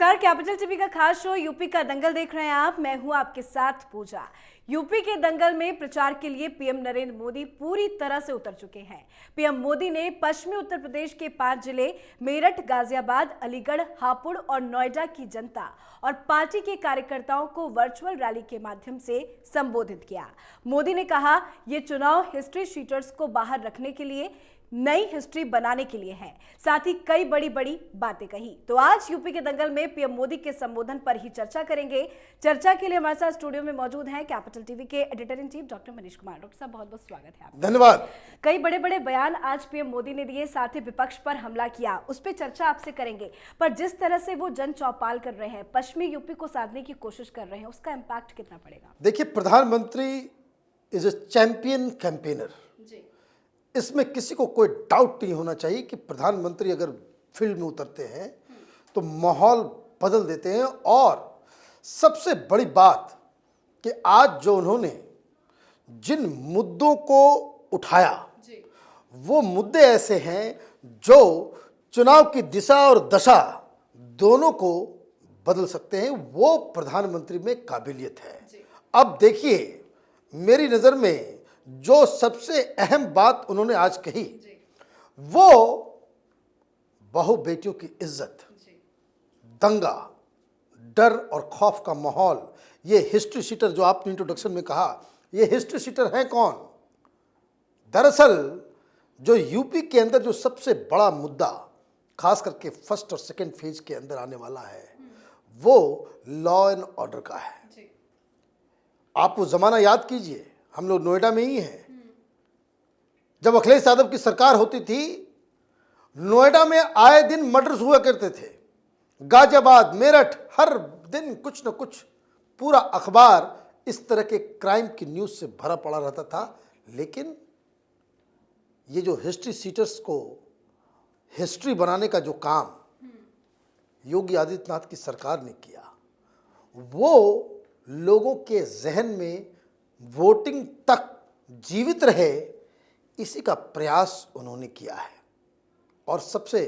नमस्कार, capital TV का खास शो यूपी का दंगल देख रहे हैं आप। मैं हूं आपके साथ पूजा। यूपी के दंगल में प्रचार के लिए पीएम नरेंद्र मोदी पूरी तरह से उतर चुके हैं। पीएम मोदी ने पश्चिमी उत्तर प्रदेश के 5 जिले मेरठ, गाजियाबाद, अलीगढ़, हापुड़ और नोएडा की जनता और पार्टी के कार्यकर्ताओं को वर्चुअल रैली के माध्यम से संबोधित किया। मोदी ने कहा, ये चुनाव हिस्ट्री शीटर्स को बाहर रखने के लिए, नई हिस्ट्री बनाने के लिए है। साथ ही कई बड़ी बड़ी बातें कही। तो आज यूपी के दंगल में पीएम मोदी के संबोधन पर ही चर्चा करेंगे। चर्चा के लिए हमारे साथ स्टूडियो में मौजूद हैं कैपिटल टीवी के editor in chief doctor Manish Kumar. Doctor साहब, बहुत बहुत स्वागत है आपका। धन्यवाद। कई बड़े बड़े बयान आज पीएम मोदी ने दिए, साथ ही विपक्ष पर हमला किया, उस पर चर्चा आपसे करेंगे। पर जिस तरह से वो जन चौपाल कर रहे हैं, पश्चिमी यूपी को साधने की कोशिश कर रहे हैं, उसका इम्पैक्ट कितना पड़ेगा? देखिए, प्रधानमंत्री इज ए चैंपियन कैंपेनर। इसमें किसी को कोई डाउट नहीं होना चाहिए कि प्रधानमंत्री अगर फील्ड में उतरते हैं तो माहौल बदल देते हैं। और सबसे बड़ी बात कि आज जो उन्होंने जिन मुद्दों को उठाया वो मुद्दे ऐसे हैं जो चुनाव की दिशा और दशा दोनों को बदल सकते हैं। वो प्रधानमंत्री में काबिलियत है। अब देखिए, मेरी नज़र में जो सबसे अहम बात उन्होंने आज कही वो बहु बेटियों की इज्जत, दंगा, डर और खौफ का माहौल। ये हिस्ट्री शीटर जो आपने इंट्रोडक्शन में कहा, ये हिस्ट्री शीटर हैं कौन? दरअसल जो यूपी के अंदर जो सबसे बड़ा मुद्दा खास करके फर्स्ट और सेकंड फेज के अंदर आने वाला है वो लॉ एंड ऑर्डर का है। आप वो जमाना याद कीजिए, हम लोग नोएडा में ही हैं। जब अखिलेश यादव की सरकार होती थी, नोएडा में आए दिन मर्डर्स हुआ करते थे। गाजियाबाद, मेरठ, हर दिन कुछ न कुछ पूरा अखबार इस तरह के क्राइम की न्यूज से भरा पड़ा रहता था। लेकिन ये जो हिस्ट्री सीटर्स को हिस्ट्री बनाने का जो काम योगी आदित्यनाथ की सरकार ने किया, वो लोगों के जहन में वोटिंग तक जीवित रहे, इसी का प्रयास उन्होंने किया है। और सबसे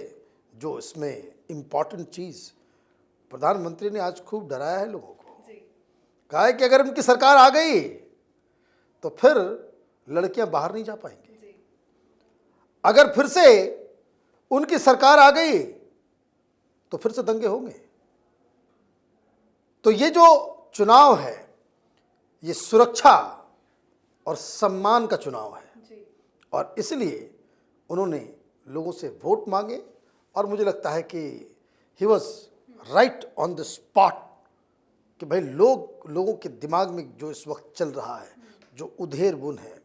जो इसमें इम्पॉर्टेंट चीज़, प्रधानमंत्री ने आज खूब डराया है लोगों को। कहा है कि अगर उनकी सरकार आ गई तो फिर लड़कियां बाहर नहीं जा पाएंगी। अगर फिर से उनकी सरकार आ गई तो फिर से दंगे होंगे। तो ये जो चुनाव है, ये सुरक्षा और सम्मान का चुनाव है और इसलिए उन्होंने लोगों से वोट मांगे। और मुझे लगता है कि he was right on the spot कि भाई लोगों के दिमाग में जो इस वक्त चल रहा है, जो उधेड़ बुन है,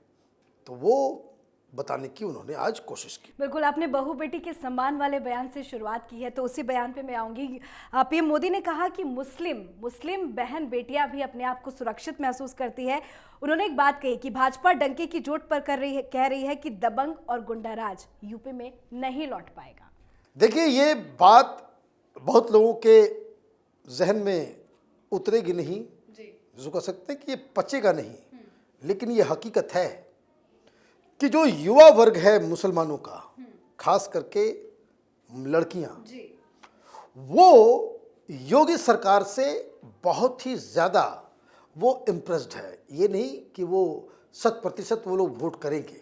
तो वो बताने की उन्होंने आज कोशिश की। बिल्कुल, आपने बहू बेटी के सम्मान वाले बयान से शुरुआत की है, तो उसी बयान पे मैं आऊंगी। पीएम मोदी ने कहा कि मुस्लिम बहन बेटियां भी अपने आप को सुरक्षित महसूस करती है। उन्होंने एक बात कही कि भाजपा डंके की चोट पर कह रही है कि दबंग और गुंडाराज यूपी में नहीं लौट पाएगा। देखिए, ये बात बहुत लोगों के जहन में उतरेगी नहीं, जिसको कह सकते हैं कि ये पचेगा नहीं, लेकिन ये हकीकत है कि जो युवा वर्ग है मुसलमानों का, खास करके लड़कियां, वो योगी सरकार से बहुत ही ज़्यादा वो इम्प्रेस्ड है। ये नहीं कि वो 100% वो लोग वोट करेंगे,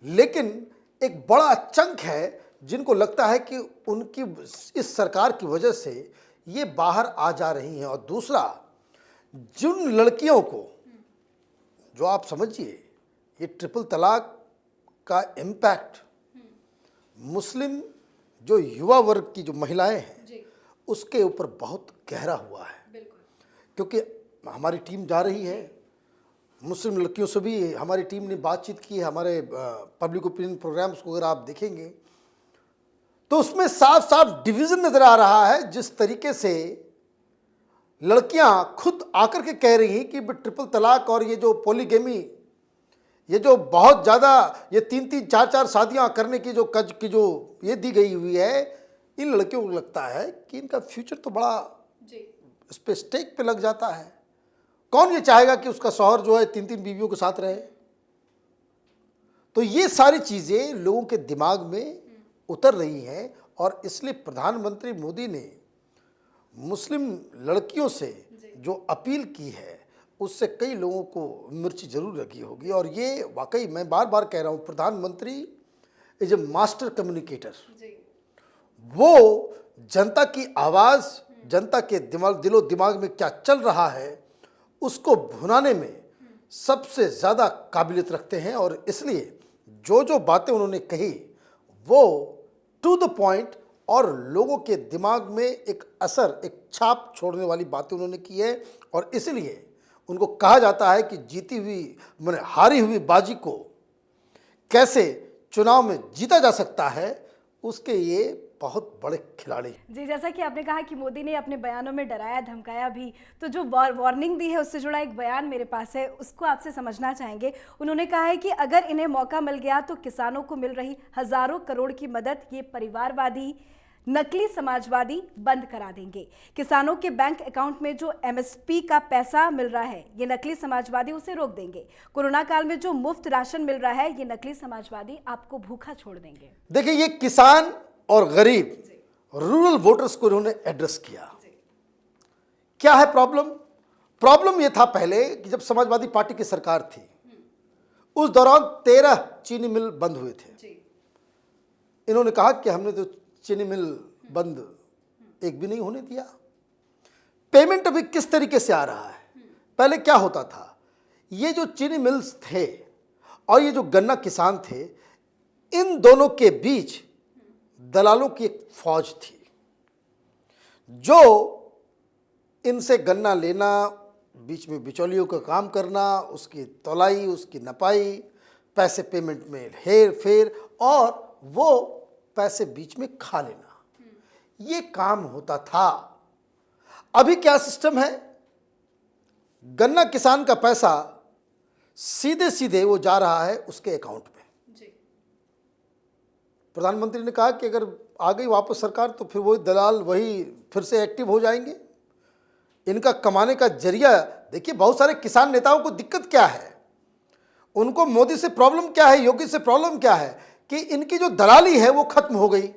लेकिन एक बड़ा चंक है जिनको लगता है कि उनकी इस सरकार की वजह से ये बाहर आ जा रही हैं। और दूसरा, जिन लड़कियों को, जो आप समझिए, ये ट्रिपल तलाक का इम्पैक्ट मुस्लिम जो युवा वर्ग की जो महिलाएं हैं उसके ऊपर बहुत गहरा हुआ है। क्योंकि हमारी टीम जा रही है, मुस्लिम लड़कियों से भी हमारी टीम ने बातचीत की है। हमारे पब्लिक ओपिनियन प्रोग्राम्स को अगर आप देखेंगे तो उसमें साफ साफ डिवीज़न नज़र आ रहा है। जिस तरीके से लड़कियां खुद आकर के कह रही हैं कि ट्रिपल तलाक और ये जो पॉलीगेमी, ये जो बहुत ज़्यादा ये 3-3, 4-4 शादियाँ करने की जो ये दी गई हुई है, इन लड़कियों को लगता है कि इनका फ्यूचर तो बड़ा इस पे स्टेक पे लग जाता है। कौन ये चाहेगा कि उसका शौहर जो है 3-3 बीवियों के साथ रहे? तो ये सारी चीज़ें लोगों के दिमाग में उतर रही हैं और इसलिए प्रधानमंत्री मोदी ने मुस्लिम लड़कियों से जो अपील की है उससे कई लोगों को मिर्ची जरूर लगी होगी। और ये वाकई मैं बार बार कह रहा हूँ, प्रधानमंत्री इज ए मास्टर कम्युनिकेटर। वो जनता की आवाज़, जनता के दिलो दिमाग में क्या चल रहा है उसको भुनाने में सबसे ज़्यादा काबिलियत रखते हैं। और इसलिए जो जो बातें उन्होंने कही वो टू द पॉइंट और लोगों के दिमाग में एक असर, एक छाप छोड़ने वाली बातें उन्होंने की है। और इसलिए उनको कहा जाता है कि जीती हुई माने हारी हुई बाजी को कैसे चुनाव में जीता जा सकता है, उसके ये बहुत बड़े खिलाड़ी। जी, जैसा कि आपने कहा कि मोदी ने अपने बयानों में डराया धमकाया भी, तो जो वार्निंग दी है उससे जुड़ा एक बयान मेरे पास है, उसको आपसे समझना चाहेंगे। उन्होंने कहा है कि अगर इन्हें मौका मिल गया तो किसानों को मिल रही हजारों करोड़ की मदद ये परिवारवादी नकली समाजवादी बंद करा देंगे। किसानों के बैंक अकाउंट में जो एमएसपी का पैसा मिल रहा है ये नकली समाजवादी उसे रोक देंगे। कोरोना काल में जो मुफ्त राशन मिल रहा है ये नकली समाजवादी आपको भूखा छोड़ देंगे। देखिए, ये किसान और गरीब रूरल वोटर्स को इन्होंने एड्रेस किया। क्या है प्रॉब्लम? प्रॉब्लम ये था पहले कि जब समाजवादी पार्टी की सरकार थी उस दौरान 13 चीनी मिल बंद हुए थे। इन्होंने कहा कि हमने तो चीनी मिल बंद एक भी नहीं होने दिया। पेमेंट अभी किस तरीके से आ रहा है? पहले क्या होता था, ये जो चीनी मिल्स थे और ये जो गन्ना किसान थे, इन दोनों के बीच दलालों की एक फौज थी जो इनसे गन्ना लेना, बीच में बिचौलियों का काम करना, उसकी तौलाई, उसकी नपाई, पैसे पेमेंट में हेर फेर और वो पैसे बीच में खा लेना, ये काम होता था। अभी क्या सिस्टम है, गन्ना किसान का पैसा सीधे सीधे वो जा रहा है उसके अकाउंट में। प्रधानमंत्री ने कहा कि अगर आ गई वापस सरकार तो फिर वही दलाल वही फिर से एक्टिव हो जाएंगे। इनका कमाने का जरिया देखिए, बहुत सारे किसान नेताओं को दिक्कत क्या है, उनको मोदी से प्रॉब्लम क्या है, योगी से प्रॉब्लम क्या है कि इनकी जो दलाली है वो खत्म हो गई।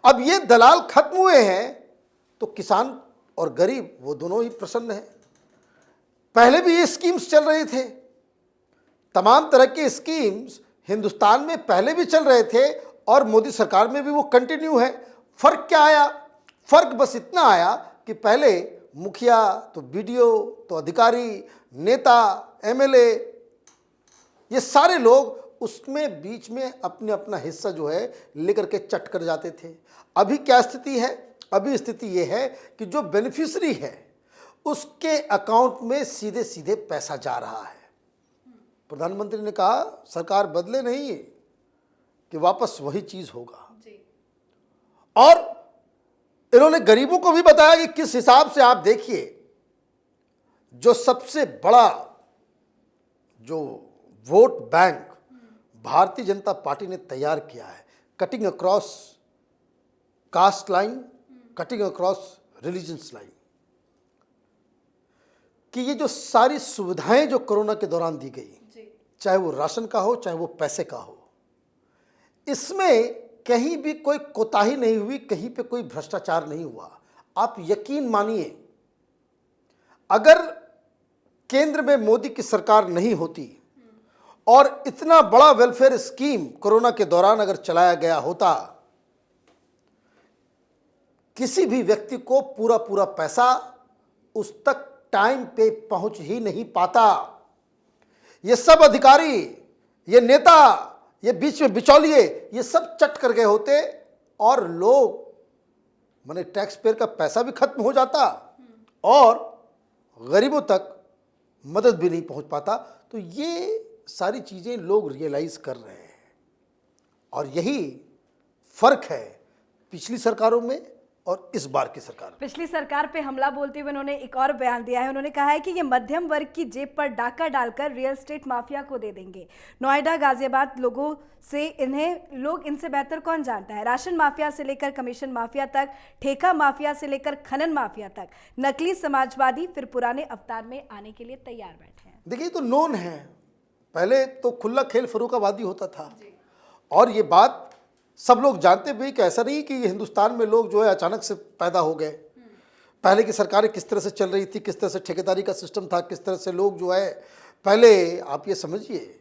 अब ये दलाल खत्म हुए हैं तो किसान और गरीब वो दोनों ही प्रसन्न हैं। पहले भी ये स्कीम्स चल रहे थे, तमाम तरह के स्कीम्स हिंदुस्तान में पहले भी चल रहे थे और मोदी सरकार में भी वो कंटिन्यू है। फर्क क्या आया? फर्क बस इतना आया कि पहले मुखिया तो बीडीओ तो अधिकारी, नेता, एमएलए, ये सारे लोग उसमें बीच में अपने अपना हिस्सा जो है लेकर के चट कर जाते थे। अभी क्या स्थिति है? अभी स्थिति ये है कि जो बेनिफिशियरी है उसके अकाउंट में सीधे सीधे पैसा जा रहा है। प्रधानमंत्री ने कहा सरकार बदले नहीं कि वापस वही चीज होगा। और इन्होंने गरीबों को भी बताया कि किस हिसाब से, आप देखिए, जो सबसे बड़ा जो vote bank Bharatiya Janata party ने तैयार किया है, cutting across cast line, cutting across religions line, कि ये जो सारी सुविधाएं जो कोरोना के दौरान दी गई, चाहे वो राशन का हो चाहे वो पैसे का हो, इसमें कहीं भी कोई कोताही नहीं हुई, कहीं पे कोई भ्रष्टाचार नहीं हुआ। आप यकीन मानिए, अगर केंद्र में मोदी की सरकार नहीं होती और इतना बड़ा वेलफेयर स्कीम कोरोना के दौरान अगर चलाया गया होता, किसी भी व्यक्ति को पूरा पूरा पैसा उस तक टाइम पे पहुंच ही नहीं पाता। ये सब अधिकारी, ये नेता, ये बीच में बिचौलिए, ये सब चट कर गए होते और लोग माने टैक्स पेयर का पैसा भी खत्म हो जाता और गरीबों तक मदद भी नहीं पहुंच पाता। तो ये सारी चीजें लोग रियलाइज कर रहे हैं और यही फर्क है पिछली सरकारों में और इस बार की सरकार। पिछली सरकार पे हमला बोलते हुए उन्होंने एक और बयान दिया है। उन्होंने कहा है कि ये मध्यम वर्ग की जेब पर डाका डालकर रियल एस्टेट माफिया को दे देंगे। नोएडा, गाजियाबाद लोगों से लोग इनसे बेहतर कौन जानता है। राशन माफिया से लेकर कमीशन माफिया तक, ठेका माफिया से लेकर खनन माफिया तक, नकली समाजवादी फिर पुराने अवतार में आने के लिए तैयार बैठे हैं। देखिए, तो नोन है, पहले तो खुला खेल फर्रुखाबादी होता था और ये बात सब लोग जानते भी कि ऐसा नहीं कि हिंदुस्तान में लोग जो है अचानक से पैदा हो गए। पहले की सरकारें किस तरह से चल रही थी, किस तरह से ठेकेदारी का सिस्टम था, किस तरह से लोग जो है, पहले आप ये समझिए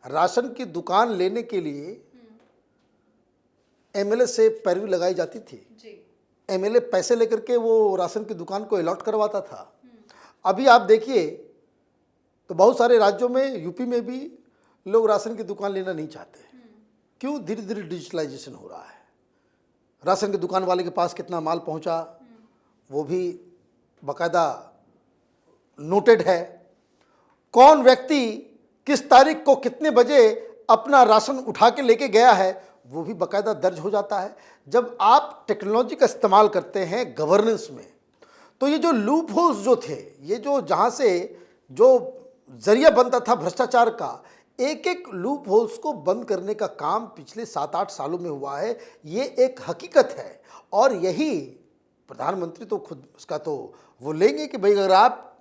राशन की दुकान लेने के लिए एमएलए से पैरवी लगाई जाती थी। एमएलए पैसे लेकर के वो राशन की दुकान को अलॉट करवाता था। अभी आप देखिए तो बहुत सारे राज्यों में, यूपी में भी लोग राशन की दुकान लेना नहीं चाहते। क्यों? धीरे धीरे डिजिटलाइजेशन हो रहा है। राशन की दुकान वाले के पास कितना माल पहुंचा वो भी बाकायदा नोटेड है। कौन व्यक्ति किस तारीख को कितने बजे अपना राशन उठा के लेके गया है वो भी बाकायदा दर्ज हो जाता है। जब आप टेक्नोलॉजी का इस्तेमाल करते हैं गवर्नेंस में, तो ये जो लूप होल्स जो थे, ये जो जहाँ से जो जरिया बनता था भ्रष्टाचार का, एक एक लूप होल्स को बंद करने का काम पिछले 7-8 सालों में हुआ है। ये एक हकीकत है और यही प्रधानमंत्री तो खुद उसका तो वो लेंगे कि भाई अगर आप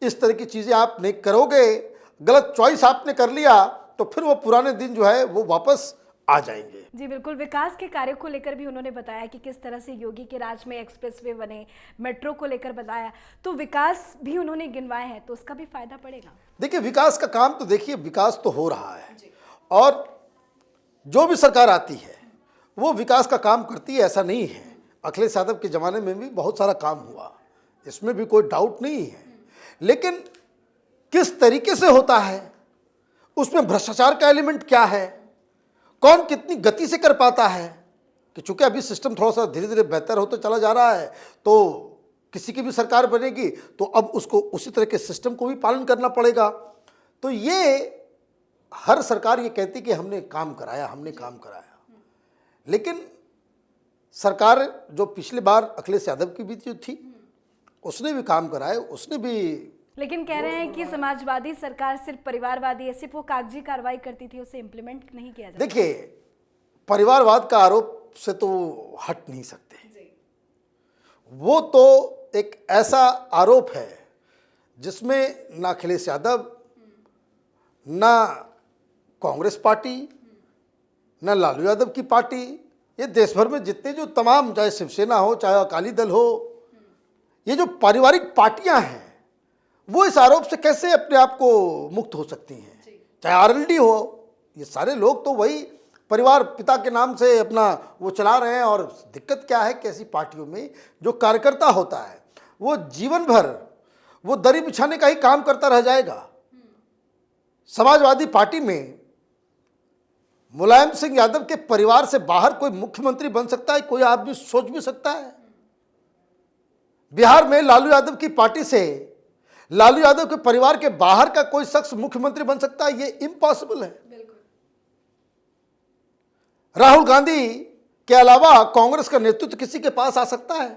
इस तरह की चीज़ें आप नहीं करोगे, गलत चॉइस आपने कर लिया, तो फिर वो पुराने दिन जो है वो वापस आ जाएंगे। जी बिल्कुल, विकास के कार्यों को लेकर भी उन्होंने बताया कि किस तरह से योगी के राज में एक्सप्रेसवे बने, मेट्रो को लेकर बताया, तो विकास भी उन्होंने गिनवाए हैं, तो उसका भी फायदा पड़ेगा। देखिए विकास का काम तो देखिए, विकास तो हो रहा है और जो भी सरकार आती है वो विकास का काम करती है, ऐसा नहीं है। अखिलेश यादव के ज़माने में भी बहुत सारा काम हुआ, इसमें भी कोई डाउट नहीं है, लेकिन किस तरीके से होता है, उसमें भ्रष्टाचार का एलिमेंट क्या है, कौन कितनी गति से कर पाता है, कि चूंकि अभी सिस्टम थोड़ा सा धीरे धीरे बेहतर होता चला जा रहा है, तो किसी की भी सरकार बनेगी तो अब उसको उसी तरह के सिस्टम को भी पालन करना पड़ेगा। तो ये हर सरकार ये कहती कि हमने काम कराया, हमने काम कराया, लेकिन सरकार जो पिछली बार अखिलेश यादव की भी जो थी उसने भी काम कराया, उसने भी। लेकिन कह रहे हैं कि समाजवादी सरकार सिर्फ परिवारवादी है, सिर्फ वो कागजी कार्रवाई करती थी, उसे इम्प्लीमेंट नहीं किया जाता। देखिए परिवारवाद का आरोप से तो हट नहीं सकते, वो तो एक ऐसा आरोप है जिसमें ना अखिलेश यादव, ना कांग्रेस पार्टी, ना लालू यादव की पार्टी, ये देश भर में जितने जो तमाम, चाहे शिवसेना हो चाहे अकाली दल हो, ये जो पारिवारिक पार्टियां हैं वो इस आरोप से कैसे अपने आप को मुक्त हो सकती हैं। चाहे आरएलडी हो, ये सारे लोग तो वही परिवार पिता के नाम से अपना वो चला रहे हैं। और दिक्कत क्या है कि ऐसी पार्टियों में जो कार्यकर्ता होता है वो जीवन भर वो दरी बिछाने का ही काम करता रह जाएगा। समाजवादी पार्टी में मुलायम सिंह यादव के परिवार से बाहर कोई मुख्यमंत्री बन सकता है, कोई आदमी सोच भी सकता है? बिहार में लालू यादव की पार्टी से, लालू यादव के परिवार के बाहर का कोई शख्स मुख्यमंत्री बन सकता है? ये इम्पॉसिबल है। राहुल गांधी के अलावा कांग्रेस का नेतृत्व किसी के पास आ सकता है?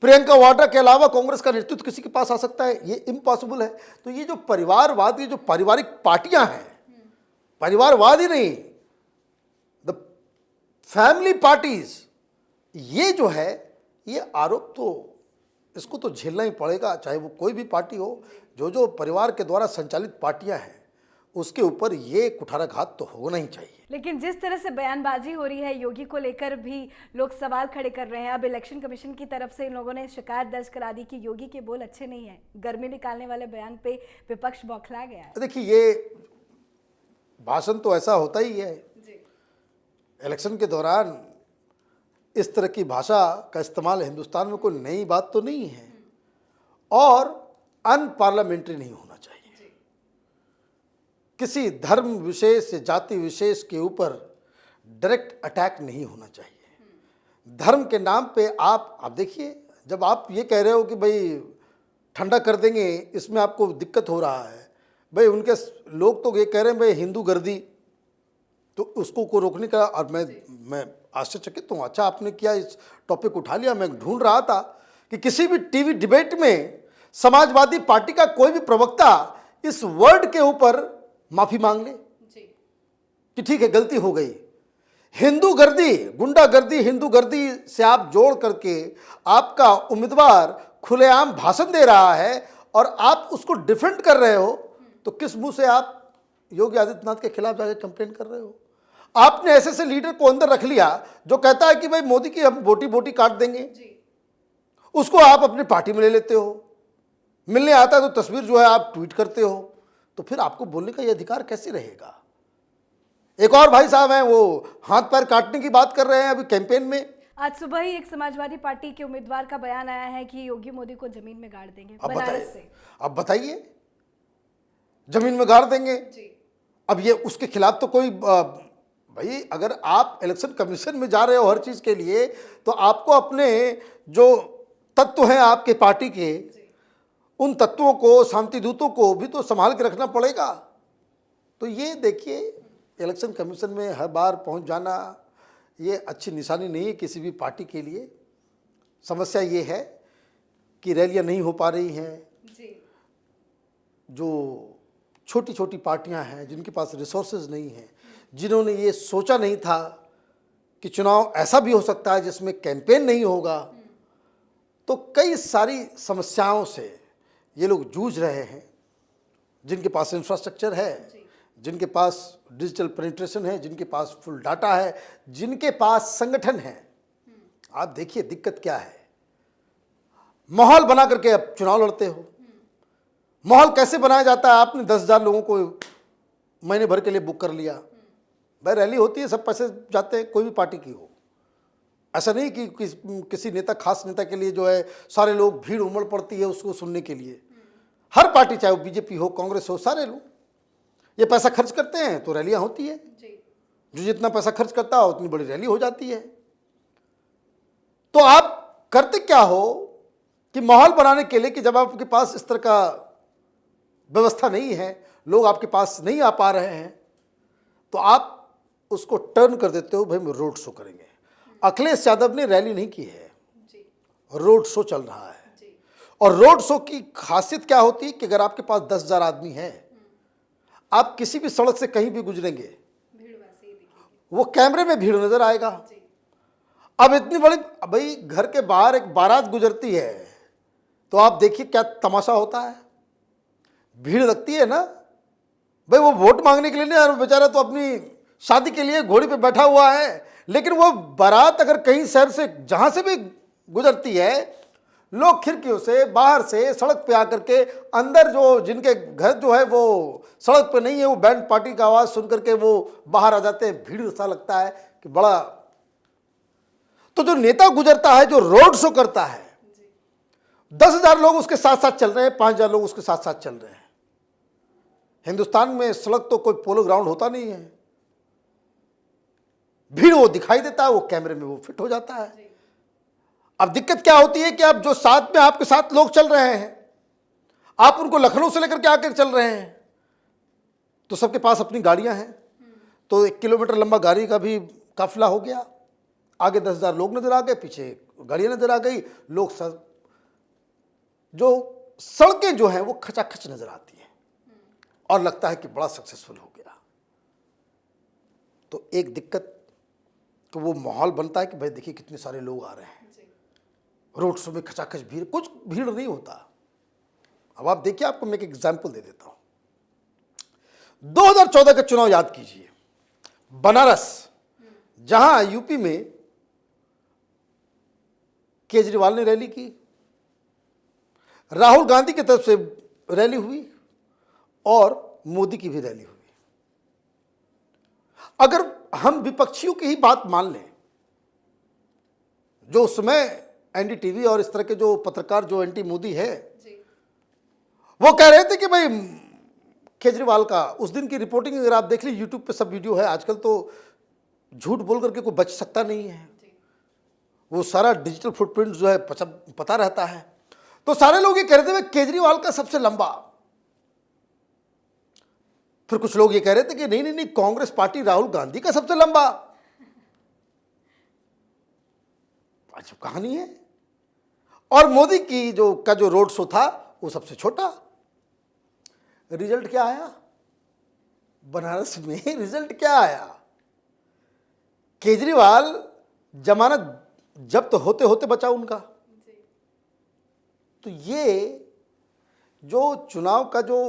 प्रियंका वाड्रा के अलावा कांग्रेस का नेतृत्व किसी के पास आ सकता है? ये इम्पॉसिबल है। तो ये जो परिवारवाद, ये जो पारिवारिक पार्टियां हैं, परिवारवाद ही नहीं, द फैमिली पार्टीज, ये जो है ये आरोप तो इसको तो झेलना ही पड़ेगा, चाहे वो कोई भी पार्टी हो। जो परिवार के द्वारा संचालित पार्टियां हैं उसके ऊपर ये कुठाराघात तो होना ही चाहिए। लेकिन जिस तरह से बयानबाजी हो रही है योगी को लेकर भी लोग सवाल खड़े कर रहे हैं। अब इलेक्शन कमीशन की तरफ से इन लोगों ने शिकायत दर्ज करा दी कि योगी के बोल अच्छे नहीं है। गर्मी निकालने वाले बयान पे विपक्ष बौखला गया है। देखिए ये भाषण तो ऐसा होता ही है, इलेक्शन के दौरान इस तरह की भाषा का इस्तेमाल हिंदुस्तान में कोई नई बात तो नहीं है और अनपार्लियामेंट्री नहीं होना चाहिए। किसी धर्म विशेष या जाति विशेष के ऊपर डायरेक्ट अटैक नहीं होना चाहिए। धर्म के नाम पे आप देखिए, जब आप ये कह रहे हो कि भाई ठंडा कर देंगे, इसमें आपको दिक्कत हो रहा है, भाई उनके लोग तो ये कह रहे हैं भाई हिंदू गर्दी, तो उसको को रोकने का। और मैं आश्चर्यचकित हूँ। अच्छा आपने किया इस टॉपिक उठा लिया। मैं ढूंढ रहा था कि किसी भी टीवी डिबेट में समाजवादी पार्टी का कोई भी प्रवक्ता इस वर्ड के ऊपर माफी मांग ले कि ठीक है गलती हो गई। हिंदू गर्दी, गुंडागर्दी, हिंदू गर्दी से आप जोड़ करके आपका उम्मीदवार खुलेआम भाषण दे रहा है और आप उसको डिफेंड कर रहे हो, तो किस मुंह से आप योगी आदित्यनाथ के खिलाफ जाकर कंप्लेन कर रहे हो? आपने ऐसे लीडर को अंदर रख लिया जो कहता है कि भाई मोदी की हम बोटी बोटी काट देंगे, उसको आप अपनी पार्टी में ले लेते हो, मिलने आता है तो तस्वीर जो है आप ट्वीट करते हो, तो फिर आपको बोलने का ये अधिकार कैसे रहेगा? एक और भाई साहब हैं, वो हाथ पैर काटने की बात कर रहे हैं अभी कैंपेन में। आज सुबह ही एक समाजवादी पार्टी के उम्मीदवार का बयान आया है कि योगी मोदी को जमीन में गाड़ देंगे बनारस से। अब बताइए, जमीन में गाड़ देंगे जी। अब ये उसके खिलाफ तो कोई भाई, अगर आप इलेक्शन कमीशन में जा रहे हो हर चीज के लिए, तो आपको अपने जो तत्व हैं आपके पार्टी के, उन तत्वों को, शांति दूतों को भी तो संभाल के रखना पड़ेगा। तो ये देखिए, इलेक्शन कमीशन में हर बार पहुंच जाना ये अच्छी निशानी नहीं है किसी भी पार्टी के लिए। समस्या ये है कि रैलियां नहीं हो पा रही हैं। जो छोटी छोटी पार्टियां हैं जिनके पास रिसोर्सेज नहीं हैं, जिन्होंने ये सोचा नहीं था कि चुनाव ऐसा भी हो सकता है जिसमें कैंपेन नहीं होगा, तो कई सारी समस्याओं से ये लोग जूझ रहे हैं। जिनके पास इंफ्रास्ट्रक्चर है, जिनके पास डिजिटल पेनिट्रेशन है, जिनके पास फुल डाटा है, जिनके पास संगठन है। आप देखिए दिक्कत क्या है, माहौल बना करके अब चुनाव लड़ते हो। माहौल कैसे बनाया जाता है? आपने 10,000 लोगों को महीने भर के लिए बुक कर लिया। भाई रैली होती है, सब पैसे जाते हैं, कोई भी पार्टी की हो। ऐसा नहीं कि किसी नेता, खास नेता के लिए जो है सारे लोग भीड़ उमड़ पड़ती है उसको सुनने के लिए। हर पार्टी, चाहे वो बीजेपी हो, कांग्रेस हो, सारे लोग ये पैसा खर्च करते हैं तो रैलियां होती है। जो जितना पैसा खर्च करता है उतनी बड़ी रैली हो जाती है। तो आप करते क्या हो कि माहौल बनाने के लिए कि जब आपके पास इस तरह का व्यवस्था नहीं है, लोग आपके पास नहीं आ पा रहे हैं, तो आप उसको टर्न कर देते हो, भाई हम रोड शो करेंगे। अखिलेश यादव ने रैली नहीं की है, रोड शो चल रहा है। और रोड शो की खासियत क्या होती है कि अगर आपके पास 10,000 आदमी है, आप किसी भी सड़क से कहीं भी गुजरेंगे, वो कैमरे में भीड़ नजर आएगा। अब इतनी बड़ी, भाई घर के बाहर एक बारात गुजरती है तो आप देखिए क्या तमाशा होता है, भीड़ लगती है ना। भाई वो वोट मांगने के लिए नहीं, और बेचारा तो अपनी शादी के लिए घोड़ी पे बैठा हुआ है, लेकिन वो बारात अगर कहीं शहर से जहां से भी गुजरती है, लोग खिड़कियों से, बाहर से, सड़क पे आकर के, अंदर जो जिनके घर जो है वो सड़क पे नहीं है, वो बैंड पार्टी का आवाज सुन करके वो बाहर आ जाते हैं। भीड़ सा लगता है कि बड़ा। तो जो नेता गुजरता है, जो रोड शो करता है, 10,000 लोग उसके साथ साथ चल रहे हैं, 5,000 लोग उसके साथ साथ चल रहे हैं। हिंदुस्तान में सड़क तो कोई पोलो ग्राउंड होता नहीं है, भीड़ वो दिखाई देता है, वो कैमरे में वो फिट हो जाता है। अब दिक्कत क्या होती है कि अब जो साथ में आपके साथ लोग चल रहे हैं, आप उनको लखनऊ से लेकर के आकर चल रहे हैं, तो सबके पास अपनी गाड़ियां हैं, तो 1 किलोमीटर लंबा गाड़ी का भी काफिला हो गया। आगे 10,000 लोग नजर आ गए, पीछे गाड़ियां नजर आ गई, लोग जो सड़कें जो हैं वो खचाखच नजर आती हैं और लगता है कि बड़ा सक्सेसफुल हो गया। तो एक दिक्कत तो वो माहौल बनता है कि भाई देखिए कितने सारे लोग आ रहे हैं, रोड शो में खचाखच भीड़, कुछ भीड़ नहीं होता। अब आप देखिए, आपको मैं एक एग्जांपल दे देता हूं। 2014 का चुनाव याद कीजिए, बनारस, जहां यूपी में केजरीवाल ने रैली की, राहुल गांधी की तरफ से रैली हुई और मोदी की भी रैली हुई। अगर हम विपक्षियों की ही बात मान लें, जो उस समय एनडीटीवी और इस तरह के जो पत्रकार जो एंटी मोदी है, वो कह रहे थे कि भाई केजरीवाल का उस दिन की रिपोर्टिंग अगर आप देख ली, यूट्यूब पे सब वीडियो है। आजकल तो झूठ बोल करके कोई बच सकता नहीं है, वो सारा डिजिटल फुटप्रिंट जो है पता रहता है। तो सारे लोग ये कह रहे थे भाई केजरीवाल का सबसे लंबा। फिर कुछ लोग ये कह रहे थे कि नहीं नहीं नहीं, कांग्रेस पार्टी राहुल गांधी का सबसे लंबा। अजब कहानी है। और मोदी की जो रोड शो था वो सबसे छोटा। रिजल्ट क्या आया बनारस में? रिजल्ट क्या आया? केजरीवाल जमानत जब्त होते होते बचा उनका। तो ये जो चुनाव का जो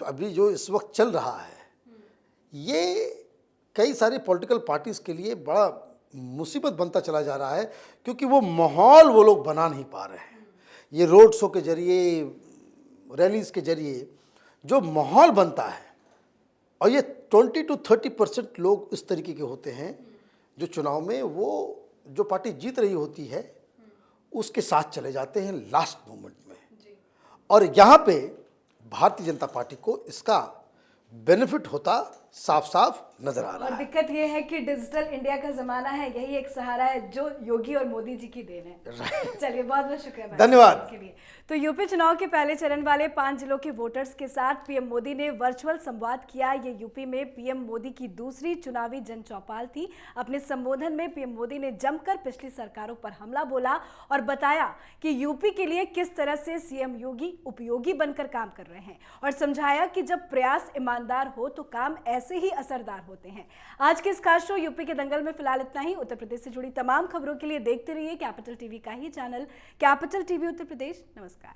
अभी जो इस वक्त चल रहा है, ये कई सारी पॉलिटिकल पार्टीज के लिए बड़ा मुसीबत बनता चला जा रहा है, क्योंकि वो माहौल वो लोग बना नहीं पा रहे हैं। ये रोड शो के जरिए, रैलीज के जरिए जो माहौल बनता है, और ये 20 to 30% लोग इस तरीके के होते हैं जो चुनाव में वो जो पार्टी जीत रही होती है उसके साथ चले जाते हैं लास्ट मोमेंट में। और यहाँ पे भारतीय जनता पार्टी को इसका बेनिफिट होता साफ साफ नजर आ रहा और है। दिक्कत ये है कि डिजिटल इंडिया का जमाना है, यही एक सहारा है जो योगी और मोदी जी की देन है। चलिए, बहुत बहुत शुक्रिया भाई धन्यवाद के लिए। तो यूपी चुनाव के पहले चरण वाले 5 जिलों के वोटर्स के साथ पीएम मोदी ने वर्चुअल संवाद किया। ये यूपी में पीएम मोदी की दूसरी चुनावी जनचौपाल थी। अपने संबोधन में पीएम मोदी ने जमकर पिछली सरकारों पर हमला बोला और बताया कि यूपी के लिए किस तरह से सीएम योगी उपयोगी बनकर काम कर रहे हैं, और समझाया कि जब प्रयास ईमानदार हो तो काम ऐसे ही असरदार होते हैं। आज के इस खास शो यूपी के दंगल में फिलहाल इतना ही। उत्तर प्रदेश से जुड़ी तमाम खबरों के लिए देखते रहिए कैपिटल टीवी का ही channel capital TV Uttar Pradesh. नमस्कार।